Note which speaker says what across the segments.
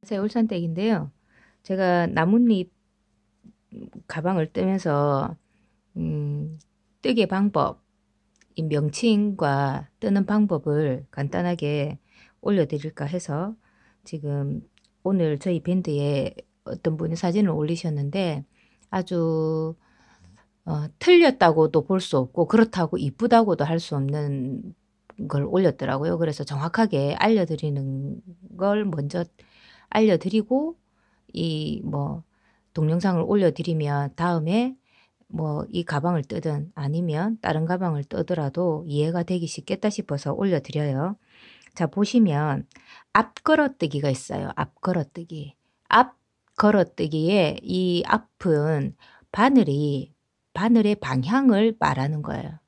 Speaker 1: 울산댁인데요. 제가 나뭇잎 가방을 뜨면서 음, 뜨개 방법, 이 명칭과 뜨는 방법을 간단하게 올려드릴까 해서 지금 오늘 저희 밴드에 어떤 분이 사진을 올리셨는데 아주 틀렸다고도 볼 수 없고 그렇다고 이쁘다고도 할 수 없는 걸 올렸더라고요. 그래서 정확하게 알려드리는 걸 먼저 알려드리고 이 뭐 동영상을 올려드리면 다음에 뭐 이 가방을 뜨든 아니면 다른 가방을 뜨더라도 이해가 되기 쉽겠다 싶어서 올려드려요. 자, 보시면 앞 걸어뜨기가 있어요. 앞 걸어뜨기. 앞 걸어뜨기에 이 앞은 바늘의 방향을 말하는 거예요.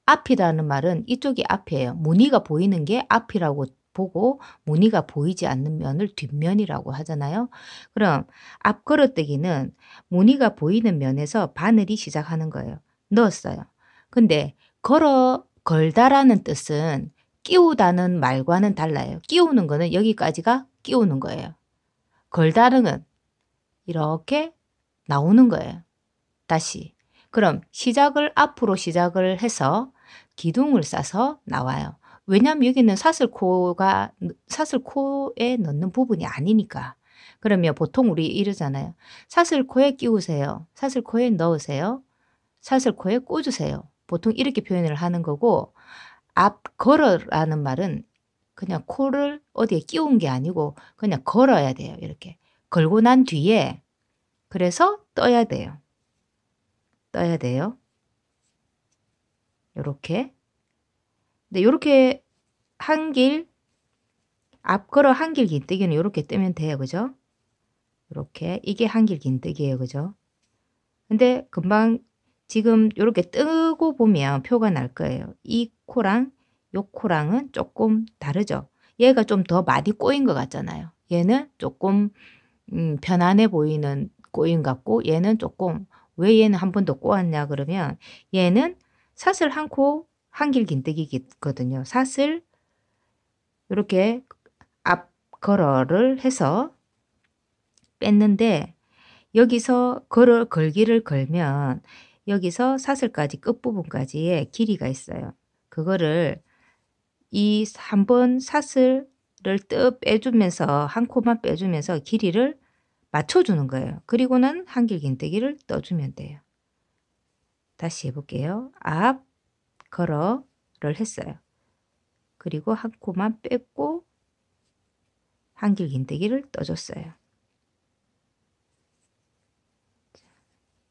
Speaker 1: 앞이라는 말은 이쪽이 앞이에요. 무늬가 보이는 게 앞이라고 보고 무늬가 보이지 않는 면을 뒷면이라고 하잖아요. 그럼 앞 걸어뜨기는 무늬가 보이는 면에서 바늘이 시작하는 거예요. 넣었어요. 근데 걸다라는 뜻은 끼우다는 말과는 달라요. 끼우는 거는 여기까지가 끼우는 거예요. 걸다는 건 이렇게 나오는 거예요. 다시. 그럼 시작을 앞으로 시작을 해서 기둥을 싸서 나와요. 왜냐하면 여기는 사슬코에 넣는 부분이 아니니까. 그러면 보통 우리 이러잖아요. 사슬코에 끼우세요. 사슬코에 넣으세요. 사슬코에 꽂으세요. 보통 이렇게 표현을 하는 거고 앞 걸어라는 말은 그냥 코를 어디에 끼운 게 아니고 그냥 걸어야 돼요. 이렇게. 걸고 난 뒤에 그래서 떠야 돼요. 떠야 돼요. 요렇게. 근데 요렇게 앞걸어 한길 긴뜨기는 요렇게 뜨면 돼요. 그죠? 요렇게. 이게 한길 긴뜨기예요. 그죠? 근데 금방 지금 요렇게 뜨고 보면 표가 날 거예요. 이 코랑 요 코랑은 조금 다르죠? 얘가 좀 더 많이 꼬인 것 같잖아요. 얘는 조금 편안해 보이는 꼬임 같고 얘는 조금 왜 얘는 한 번 더 꼬았냐 그러면 얘는 사슬 한 코 한길 긴뜨기거든요. 사슬 요렇게 앞 걸어를 해서 뺐는데 여기서 걸기를 걸면 여기서 사슬까지 끝부분까지의 길이가 있어요. 그거를 이 한 번 사슬을 뜨 빼주면서 한 코만 빼주면서 길이를 맞춰주는 거예요. 그리고는 한길 긴뜨기를 떠주면 돼요. 다시 해볼게요. 앞 걸어를 했어요. 그리고 한 코만 뺐고 한길 긴뜨기를 떠줬어요.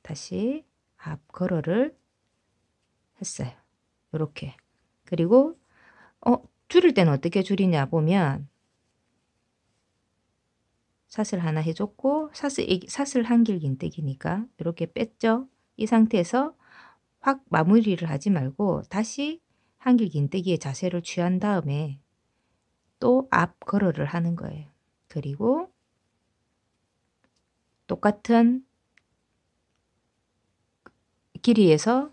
Speaker 1: 다시 앞 걸어를 했어요. 요렇게. 그리고 줄일 때는 어떻게 줄이냐 보면 사슬 하나 해줬고 사슬 한길 긴뜨기니까 이렇게 뺐죠. 이 상태에서 확 마무리를 하지 말고 다시 한길 긴뜨기의 자세를 취한 다음에 또 앞 걸어를 하는 거예요. 그리고 똑같은 길이에서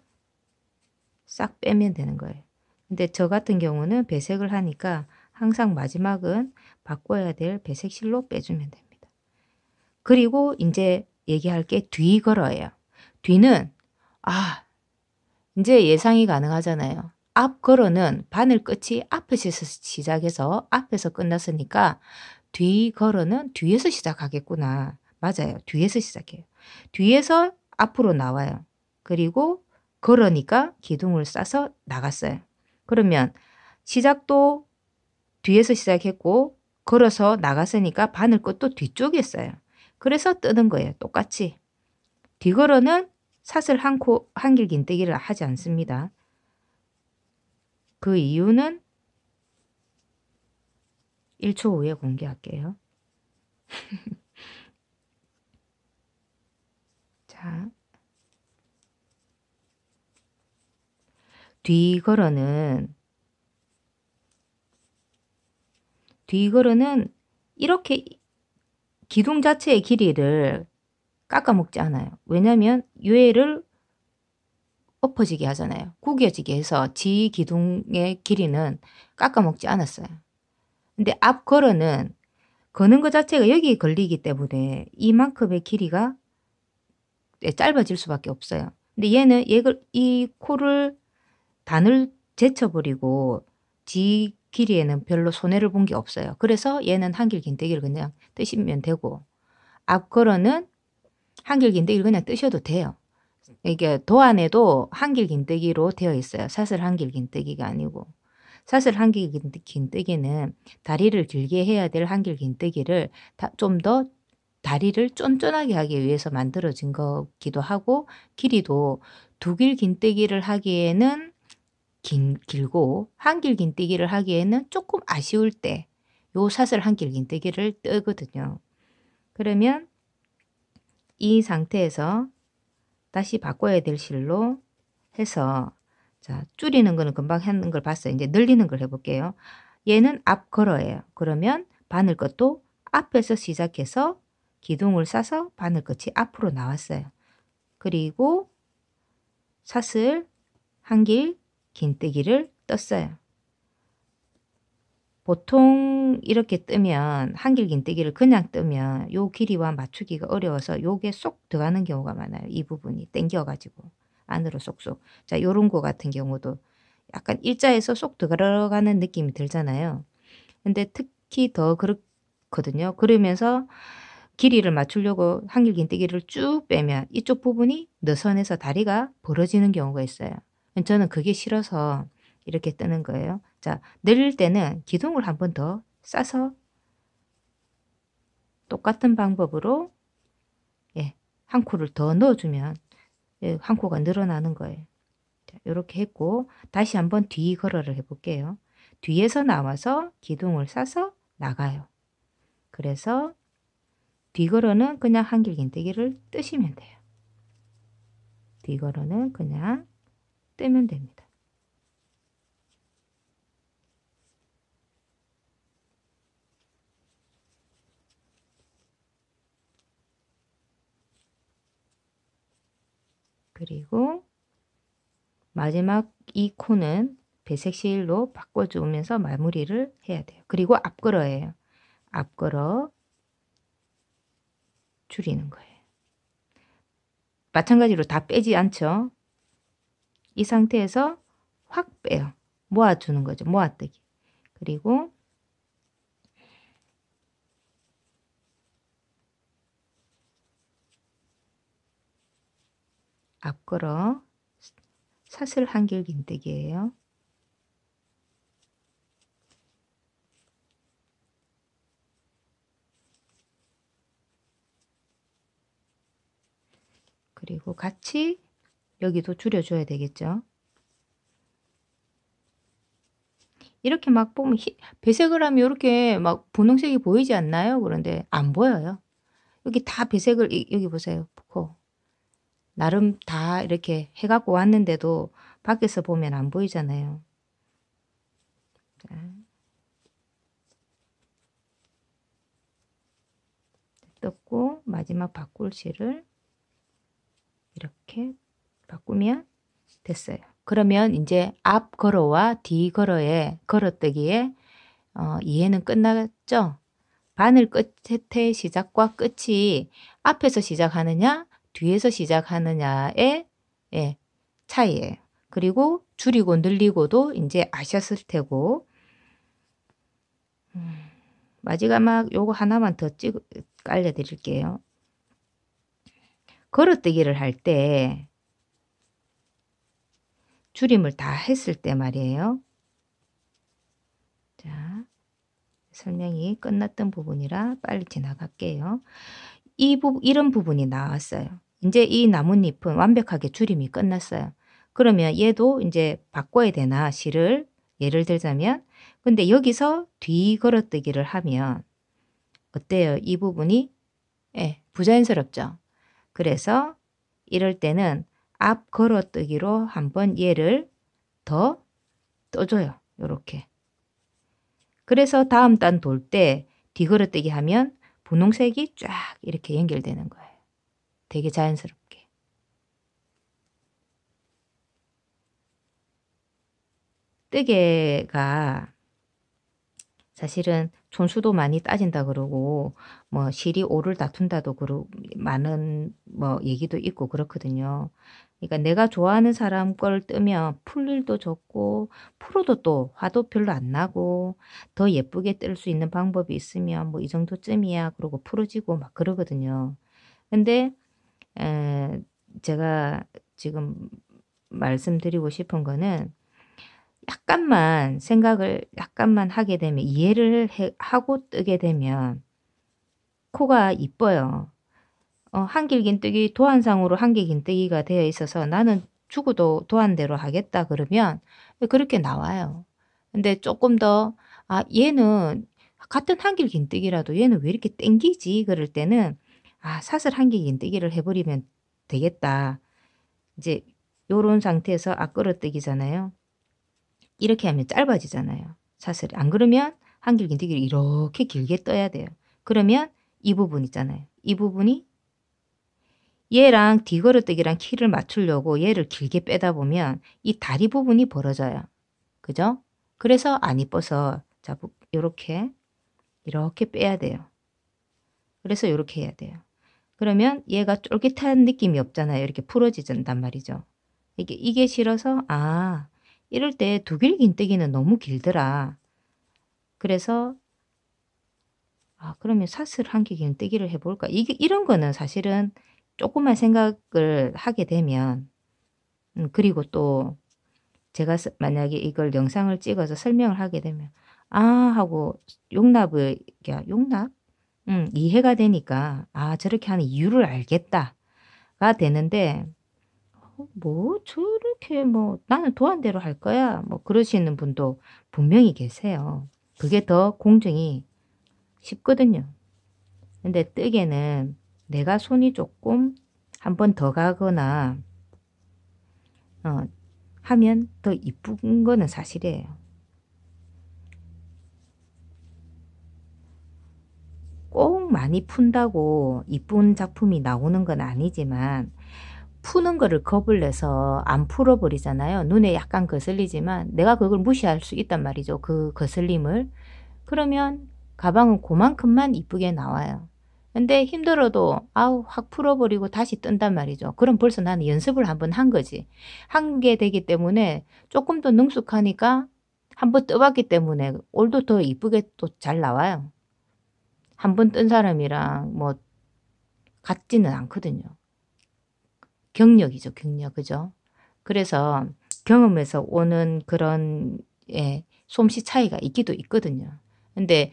Speaker 1: 싹 빼면 되는 거예요. 근데 저 같은 경우는 배색을 하니까 항상 마지막은 바꿔야 될 배색실로 빼주면 됩니다. 그리고 이제 얘기할 게 뒤 걸어예요. 뒤는 이제 예상이 가능하잖아요. 앞 걸어는 바늘 끝이 앞에서 시작해서 앞에서 끝났으니까 뒤 걸어는 뒤에서 시작하겠구나. 맞아요. 뒤에서 시작해요. 뒤에서 앞으로 나와요. 그리고 걸으니까 기둥을 싸서 나갔어요. 그러면 시작도 뒤에서 시작했고 걸어서 나갔으니까 바늘 끝도 뒤쪽에 있어요. 그래서 뜨는 거예요. 똑같이. 뒤걸어는 사슬 한길 긴뜨기를 하지 않습니다. 그 이유는 1초 후에 공개할게요. 자, 뒤걸어는 이렇게 기둥 자체의 길이를 깎아먹지 않아요. 왜냐하면 얘를 엎어지게 하잖아요. 구겨지게 해서 지 기둥의 길이는 깎아먹지 않았어요. 근데 앞 걸어는 거는 거 자체가 여기에 걸리기 때문에 이만큼의 길이가 예 짧아질 수밖에 없어요. 근데 얘는 얘를 이 코를 단을 제쳐 버리고 지 길이에는 별로 손해를 본 게 없어요. 그래서 얘는 한길 긴뜨기를 그냥 뜨시면 되고, 앞걸어는 한길 긴뜨기를 그냥 뜨셔도 돼요. 이게 도안에도 한길 긴뜨기로 되어 있어요. 사슬 한길 긴뜨기가 아니고. 사슬 한길 긴뜨기는 다리를 길게 해야 될 한길 긴뜨기를 좀 더 다리를 쫀쫀하게 하기 위해서 만들어진 거기도 하고, 길이도 두 길 긴뜨기를 하기에는 길고 한길 긴뜨기를 하기에는 조금 아쉬울 때 요 사슬 한길 긴뜨기를 뜨거든요. 그러면 이 상태에서 다시 바꿔야 될 실로 해서, 자 줄이는 거는 금방 하는 걸 봤어요. 이제 늘리는 걸 해 볼게요. 얘는 앞걸어예요. 그러면 바늘끝도 앞에서 시작해서 기둥을 싸서 바늘끝이 앞으로 나왔어요. 그리고 사슬 한길 긴뜨기를 떴어요. 보통 이렇게 뜨면 한길 긴뜨기를 그냥 뜨면 요 길이와 맞추기가 어려워서 요게 쏙 들어가는 경우가 많아요. 이 부분이 당겨 가지고 안으로 쏙쏙. 자 요런 거 같은 경우도 약간 일자에서 쏙 들어가는 느낌이 들잖아요. 근데 특히 더 그렇거든요. 그러면서 길이를 맞추려고 한길 긴뜨기를 쭉 빼면 이쪽 부분이 느선해서 다리가 벌어지는 경우가 있어요. 저는 그게 싫어서 이렇게 뜨는 거예요. 자, 늘릴 때는 기둥을 한 번 더 싸서 똑같은 방법으로 예, 한 코를 더 넣어주면 예, 한 코가 늘어나는 거예요. 자, 이렇게 했고 다시 한번 뒤 걸어를 해볼게요. 뒤에서 나와서 기둥을 싸서 나가요. 그래서 뒤걸어는 그냥 한길 긴뜨기를 뜨시면 돼요. 뒤걸어는 그냥 뜨면 됩니다. 그리고 마지막 이 코는 배색 실로 바꿔주면서 마무리를 해야 돼요. 그리고 앞걸어예요. 앞걸어 줄이는 거예요. 마찬가지로 다 빼지 않죠. 이 상태에서 확 빼요. 모아주는 거죠. 모아뜨기. 그리고 앞걸어 사슬 한길 긴뜨기예요. 그리고 같이 여기도 줄여줘야 되겠죠. 이렇게 막 보면 배색을 하면 이렇게 막 분홍색이 보이지 않나요? 그런데 안 보여요. 여기 다 배색을 여기 보세요. 코. 나름 다 이렇게 해 갖고 왔는데도 밖에서 보면 안 보이잖아요. 자, 떴고 마지막 바꿀 실을 이렇게 바꾸면 됐어요. 그러면 이제 앞 걸어와 뒤 걸어의 걸어뜨기에 이해는 끝났죠? 바늘 끝의 시작과 끝이 앞에서 시작하느냐 뒤에서 시작하느냐의 예, 차이예요. 그리고 줄이고 늘리고도 이제 아셨을 테고, 마지막 요거 하나만 더 알려드릴게요. 걸어뜨기를 할 때 줄임을 다 했을 때 말이에요. 자, 설명이 끝났던 부분이라 빨리 지나갈게요. 이런 부분이 나왔어요. 이제 이 나뭇잎은 완벽하게 줄임이 끝났어요. 그러면 얘도 이제 바꿔야 되나 실을, 예를 들자면, 근데 여기서 뒤 걸어뜨기를 하면 어때요? 이 부분이 예, 부자연스럽죠. 그래서 이럴 때는 앞 걸어뜨기로 한번 얘를 더 떠줘요. 요렇게. 그래서 다음 단 돌 때 뒤걸어뜨기 하면 분홍색이 쫙 이렇게 연결되는 거예요. 되게 자연스럽게. 뜨개가 사실은 촌수도 많이 따진다 그러고 뭐 실이 오를 다툰다도 그러 많은 뭐 얘기도 있고 그렇거든요. 그러니까 내가 좋아하는 사람 걸 뜨면 풀 일도 적고 풀어도 또 화도 별로 안 나고 더 예쁘게 뜰 수 있는 방법이 있으면 뭐 "이 정도쯤이야." 그러고 풀어지고 막 그러거든요. 근데 에 제가 지금 말씀드리고 싶은 거는 약간만 생각을 약간만 하게 되면 이해를 해 하고 뜨게 되면 코가 이뻐요. 한길긴뜨기 도안상으로 한길긴뜨기가 되어 있어서 '나는 죽어도 도안대로 하겠다.' 그러면 그렇게 나와요. 근데 쪼끔 더 '아 얘는 같은 한길긴뜨기라도 얘는 왜 이렇게 땡기지?' 그럴 때는 '아 사슬 한길긴뜨기를 해 버리면 되겠다.' 이제 요런 상태에서 앞걸어뜨기잖아요. 이렇게 하면 짧아지잖아요, 사슬이. 안 그러면 한길긴뜨기를 이렇게 길게 떠야 돼요. 그러면 이 부분 있잖아요. 이 부분이 얘랑 뒤걸어뜨기랑 키를 맞추려고 얘를 길게 빼다 보면 이 다리 부분이 벌어져요. 그죠? 그래서 안 이뻐서 자 요렇게, 이렇게 빼야 돼요. 그래서 요렇게 해야 돼요. 그러면 얘가 쫄깃한 느낌이 없잖아요. 이렇게 풀어지진단 말이죠. 이게 싫어서 '아 이럴 때 두길긴뜨기는 너무 길더라.' 그래서 '아 그러면 사슬 한길긴뜨기를 해 볼까?' 이게 이런 거는 사실은 쪼끔만 생각을 하게 되면 그리고 또 제가 만약에 이걸 영상을 찍어서 설명을 하게 되면 '아.' 하고 용납을 용납? 이해가 되니까 '아 저렇게 하는 이유를 알겠다.'가 되는데 뭐 저렇게 뭐 "나는 도안대로 할 거야." 뭐 그러시는 분도 분명히 계세요. 그게 더 공정이 쉽거든요. 근데 뜨개는 내가 손이 조금 한 번 더 가거나 어 하면 더 이쁜 거는 사실이에요. 꼭 많이 푼다고 이쁜 작품이 나오는 건 아니지만 푸는 거를 겁을 내서 안 풀어 버리잖아요. 눈에 약간 거슬리지만 내가 그걸 무시할 수 있단 말이죠, 그 거슬림을. 그러면 가방은 고만큼만 이쁘게 나와요. 근데 힘들어도 아우 확 풀어 버리고 다시 뜬단 말이죠. 그럼 벌써 나는 연습을 한번 한 거지. 한 게 되기 때문에 조금 더 능숙하니까 한번 떠 봤기 때문에 올도 더 이쁘게 또 잘 나와요. 한 번 뜬 사람이랑 뭐 같지는 않거든요. 경력이죠, 경력. 그죠? 그래서 경험에서 오는 그런 솜씨 차이가 있기도 있거든요. 근데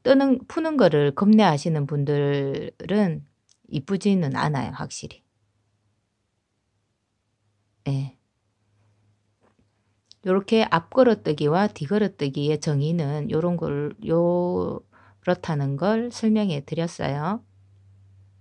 Speaker 1: 뜨는 푸는 거를 겁내하시는 분들은 이쁘지는 않아요, 확실히. 예. 요렇게 앞걸어뜨기와 뒤걸어뜨기의 정의는 요런 걸 요렇다는 걸 설명해 드렸어요.